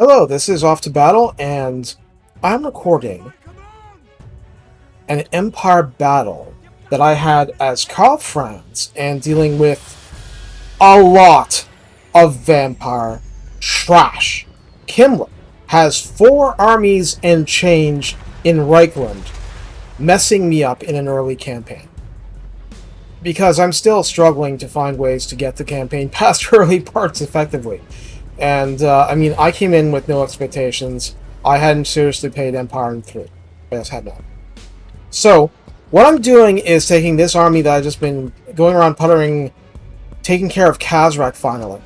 Hello, this is Off to Battle, and I'm recording an Empire battle that I had as Karl Franz and dealing with a lot of vampire trash. Kemmler has 4 armies and change in Reikland, messing me up in an early campaign. Because I'm still struggling to find ways to get the campaign past early parts effectively. And, I came in with no expectations. I hadn't seriously paid Empire in 3. I just had not. So, what I'm doing is taking this army that I've just been going around puttering, taking care of Kazrak finally.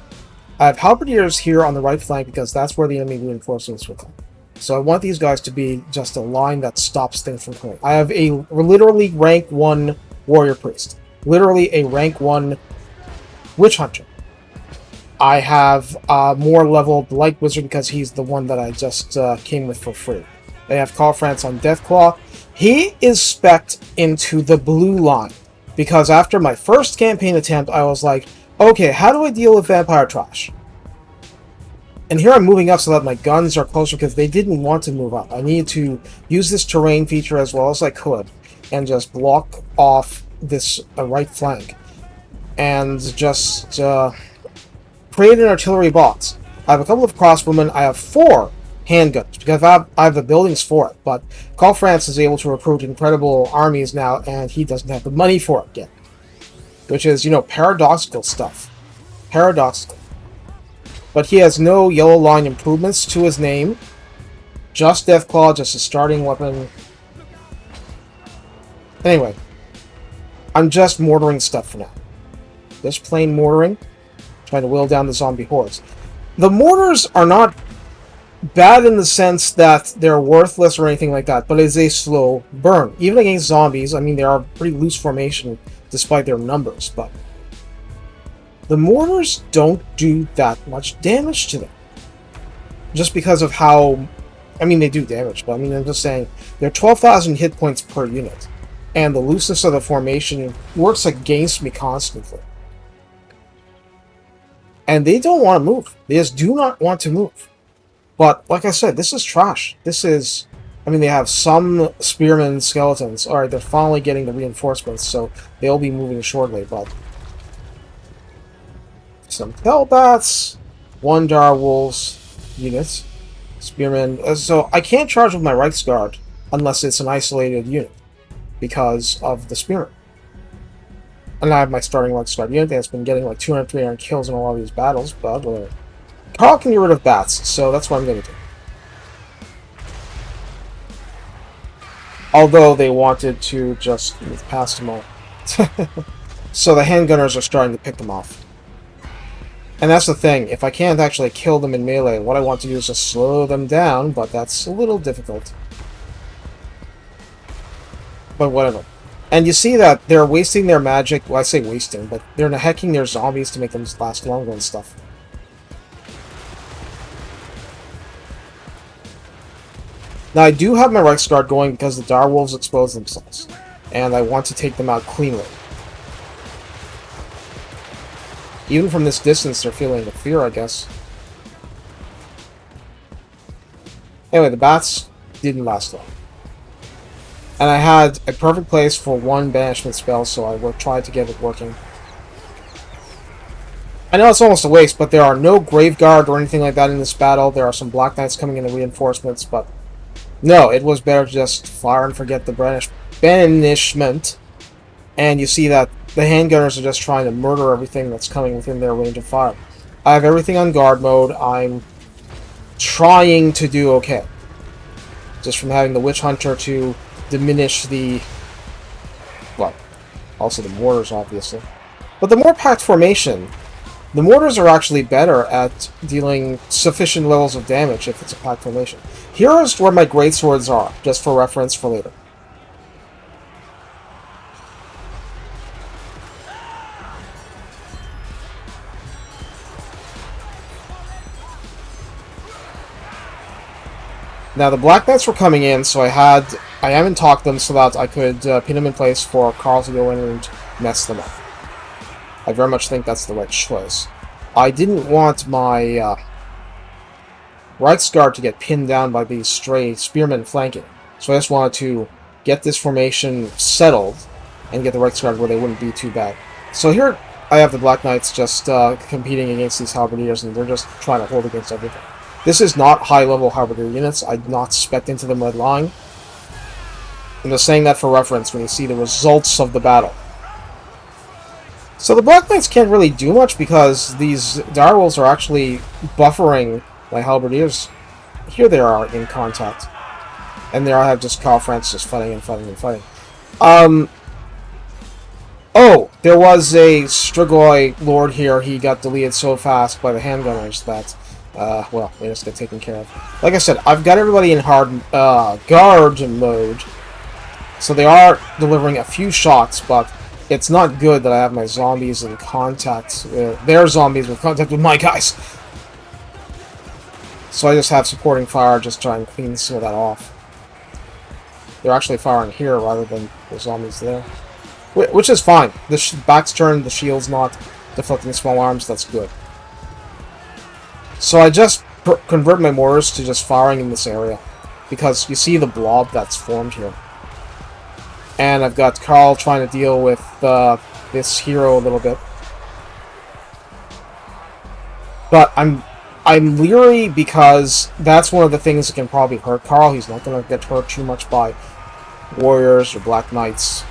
I have Halberdiers here on the right flank because that's where the enemy reinforcements will come. So I want these guys to be just a line that stops things from coming. I have a literally rank 1 warrior priest. Literally a rank 1 witch hunter. I have a more leveled light wizard because he's the one that I just came with for free. I have Karl Franz on Deathclaw. He is spec'd into the blue line because after my first campaign attempt, I was like, okay, how do I deal with vampire trash? And here I'm moving up so that my guns are closer because they didn't want to move up. I needed to use this terrain feature as well as I could and just block off this right flank and just create an artillery box. I have a couple of crossbowmen. I have 4 handguns because I have the buildings for it. But Karl Franz is able to recruit incredible armies now, and he doesn't have the money for it yet. Which is, paradoxical stuff. Paradoxical. But he has no yellow line improvements to his name. Just Deathclaw, just a starting weapon. Anyway, I'm just mortaring stuff for now. Just plain mortaring. Trying to whittle down the zombie hordes. The mortars are not bad in the sense that they're worthless or anything like that, but it's a slow burn. Even against zombies, they are pretty loose formation despite their numbers, but the mortars don't do that much damage to them. Just because of how... they do damage, but I'm just saying, they're 12,000 hit points per unit, and the looseness of the formation works against me constantly. And they don't want to move. They just do not want to move. But, like I said, this is trash. This is... they have some spearmen skeletons. Alright, they're finally getting the reinforcements, so they'll be moving shortly, but... some Hellbats, 1 Direwolves unit, spearmen. So, I can't charge with my Reiksguard unless it's an isolated unit, because of the spearmen. And I have my starting Reiksguard unit that's been getting like 200, 300 kills in a lot of these battles, but whatever. Karl can get rid of bats, so that's what I'm going to do. Although they wanted to just move past them all. So the handgunners are starting to pick them off. And that's the thing, if I can't actually kill them in melee, what I want to do is just slow them down, but that's a little difficult. But whatever. And you see that they're wasting their magic. Well, I say wasting, but they're hacking their zombies to make them last longer and stuff. Now, I do have my Reiksguard going because the Direwolves expose themselves. And I want to take them out cleanly. Even from this distance, they're feeling the fear, I guess. Anyway, the bats didn't last long. And I had a perfect place for 1 banishment spell, so I tried to get it working. I know it's almost a waste, but there are no Graveguard or anything like that in this battle. There are some Black Knights coming in the reinforcements, but... no, it was better to just fire and forget the banishment. And you see that the handgunners are just trying to murder everything that's coming within their range of fire. I have everything on guard mode. I'm trying to do okay. Just from having the Witch Hunter to diminish the... well, also the mortars, obviously. But the more packed formation, the mortars are actually better at dealing sufficient levels of damage if it's a packed formation. Here is where my greatswords are, just for reference for later. Now, the Black Knights were coming in, so I haven't talked them so that I could pin them in place for Karl to go in and mess them up. I very much think that's the right choice. I didn't want my Reichsguard to get pinned down by these stray spearmen flanking. So I just wanted to get this formation settled and get the Reichsguard where they wouldn't be too bad. So here I have the Black Knights just competing against these halberdiers, and they're just trying to hold against everything. This is not high-level halberdier units. I did not spec into them red line. I'm just saying that for reference when you see the results of the battle. So the Black Knights can't really do much because these direwolves are actually buffering my halberdiers. Here they are in contact. And there I have just Karl Franz just fighting and fighting and fighting. Oh, there was a Strigoi Lord here. He got deleted so fast by the handgunners that, well, they just get taken care of. Like I said, I've got everybody in hard guard mode. So they are delivering a few shots, but it's not good that I have my zombies in contact. Their zombies with contact with my guys. So I just have supporting fire, just try and clean some of that off. They're actually firing here rather than the zombies there. Which is fine. The back's turned, the shield's not deflecting small arms, that's good. So I just convert my mortars to just firing in this area. Because you see the blob that's formed here. And I've got Karl trying to deal with this hero a little bit. But I'm leery because that's one of the things that can probably hurt Karl. He's not going to get hurt too much by warriors or Black Knights.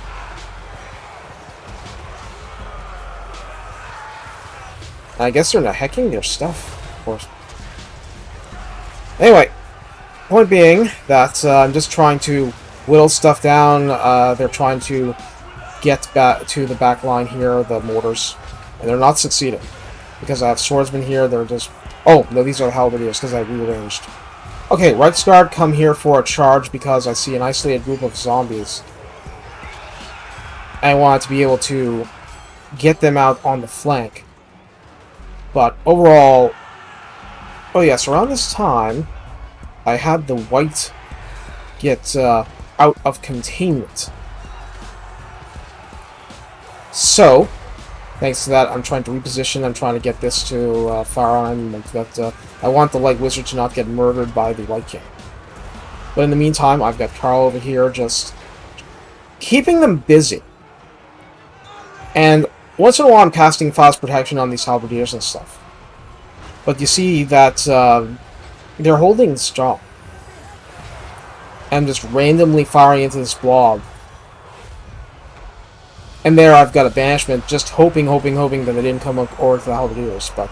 I guess they're not hacking their stuff, of course. Anyway, point being that I'm just trying to whittle stuff down. They're trying to get back to the back line here, the mortars, and they're not succeeding. Because I have swordsmen here, they're just... Oh, no, these are the halberdiers, because I rearranged. Okay, Reichsguard come here for a charge because I see an isolated group of zombies. I wanted to be able to get them out on the flank. But overall... Oh yes, around this time, I had the white get out of containment. So, thanks to that, I'm trying to reposition. I'm trying to get this to fire on. But I want the Light Wizard to not get murdered by the White King. But in the meantime, I've got Karl over here just keeping them busy. And once in a while, I'm casting fast protection on these halberdiers and stuff. But you see that they're holding strong. I'm just randomly firing into this blob. And there I've got a banishment, just hoping that they didn't come over to the halberdiers. But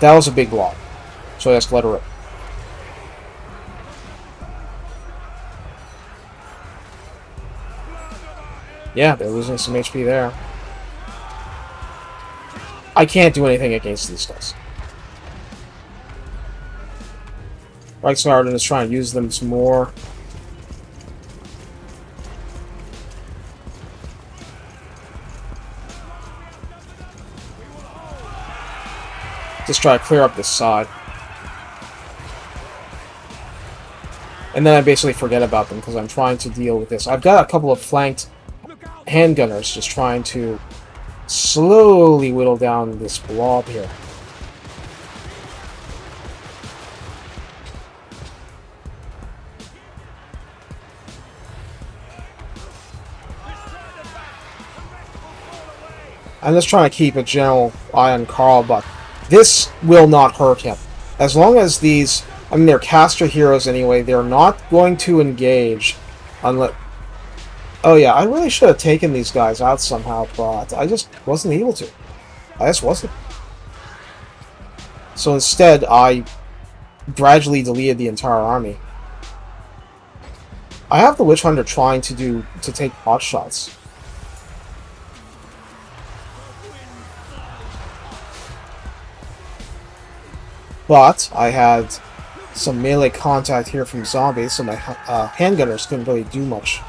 that was a big blob. So I just let her rip. Yeah, they're losing some HP there. I can't do anything against these guys. Reichsguard is trying to use them some more. Just try to clear up this side. And then I basically forget about them because I'm trying to deal with this. I've got a couple of flanked handgunners just trying to slowly whittle down this blob here. I'm just trying to keep a general eye on Karl, but this will not hurt him. As long as these... I mean, they're caster heroes anyway. They're not going to engage unless... Oh yeah, I really should have taken these guys out somehow, but I just wasn't able to. I just wasn't. So instead, I gradually deleted the entire army. I have the Witch Hunter trying to take pot shots. But I had some melee contact here from zombies, so my handgunners couldn't really do much.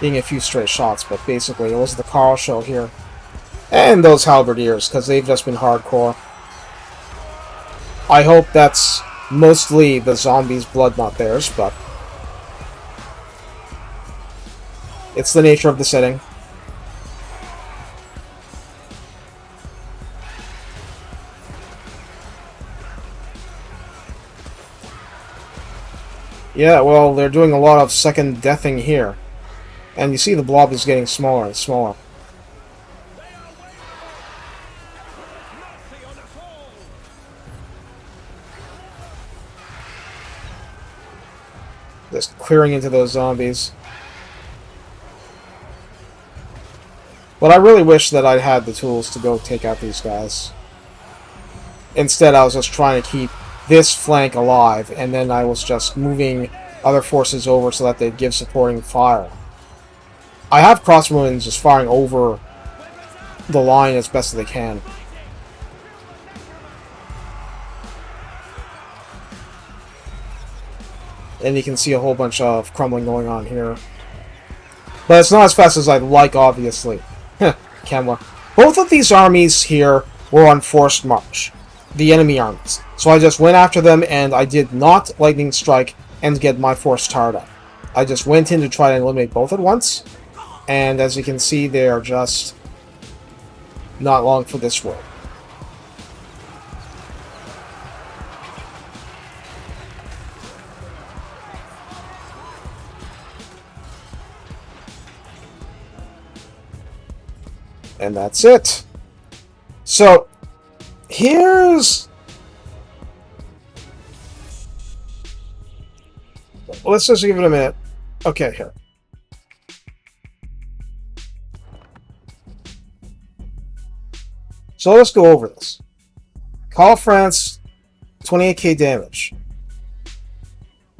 Being a few stray shots, but basically it was the Karl show here. And those halberdiers, because they've just been hardcore. I hope that's mostly the zombies' blood, not theirs, but... it's the nature of the setting. Yeah, well, they're doing a lot of second deathing here. And you see the blob is getting smaller and smaller. Just clearing into those zombies. But I really wish that I had the tools to go take out these guys. Instead, I was just trying to keep this flank alive, and then I was just moving other forces over so that they'd give supporting fire. I have crossbowmen just firing over the line as best as they can. And you can see a whole bunch of crumbling going on here. But it's not as fast as I'd like, obviously. Kemmler. Both of these armies here were on forced march. The enemy armies. So I just went after them, and I did not lightning strike and get my force tired up. I just went in to try to eliminate both at once. And as you can see, they are just not long for this world. And that's it. So, here's... Let's just give it a minute. Okay, here. So let's go over this. Karl Franz, 28k damage.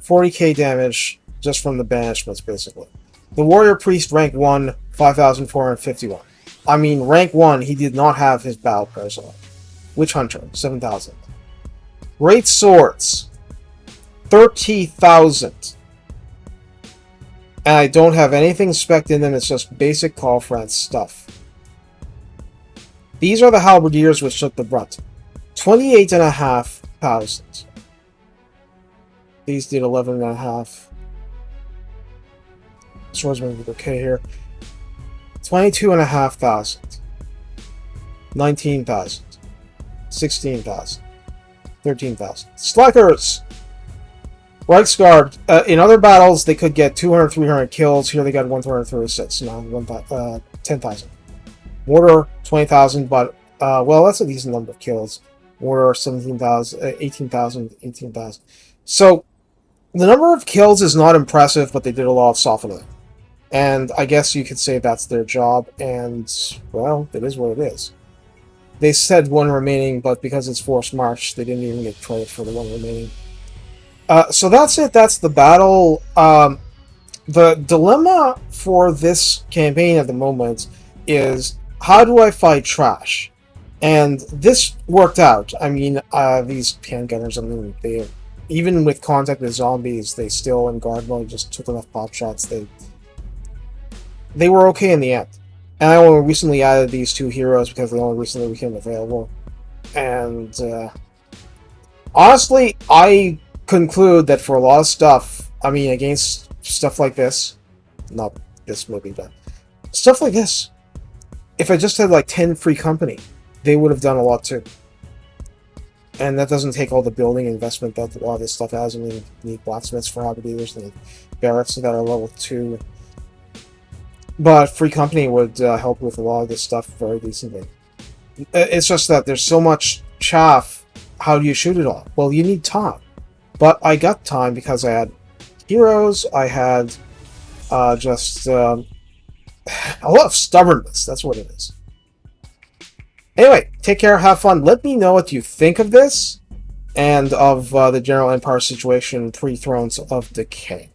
40k damage just from the banishments, basically. The Warrior Priest, rank 1, 5,451. I mean, rank 1, he did not have his battle prayers on. Witch Hunter, 7,000. Great Swords, 30,000. And I don't have anything spec'd in them, it's just basic Karl Franz stuff. These are the Halberdiers which took the brunt. 28,500. These did 11,500. Swordsman did okay here. 22,500. 19,000. 16,000. 13,000. Slackers! Reichsguard. In other battles, they could get 200, 300 kills. Here they got 136. No, 10,000. Mortar, 20,000, but, well, that's a decent number of kills. Mortar, 17,000, 18,000, 18,000. So, the number of kills is not impressive, but they did a lot of softening. And I guess you could say that's their job, and, well, it is what it is. They said one remaining, but because it's forced march, they didn't even get credit for the one remaining. So that's it. That's the battle. The dilemma for this campaign at the moment is, how do I fight trash? And this worked out. I mean, these handgunners, I mean, they, even with contact with zombies, they still, in guard mode, just took enough pop shots. They were okay in the end. And I only recently added these two heroes because they only recently became available. And, honestly, I conclude that for a lot of stuff, I mean, against stuff like this, not this movie, but stuff like this, if I just had like 10 free company, they would have done a lot too. And that doesn't take all the building investment that a lot of this stuff has. I mean, you need blacksmiths for halberdiers, and barracks that are level 2. But free company would help with a lot of this stuff very decently. It's just that there's so much chaff. How do you shoot it all? Well, you need time. But I got time because I had heroes, I had just a lot of stubbornness. That's what it is. Anyway, take care, have fun. Let me know what you think of this and of the General Empire situation, 3 Thrones of Decay.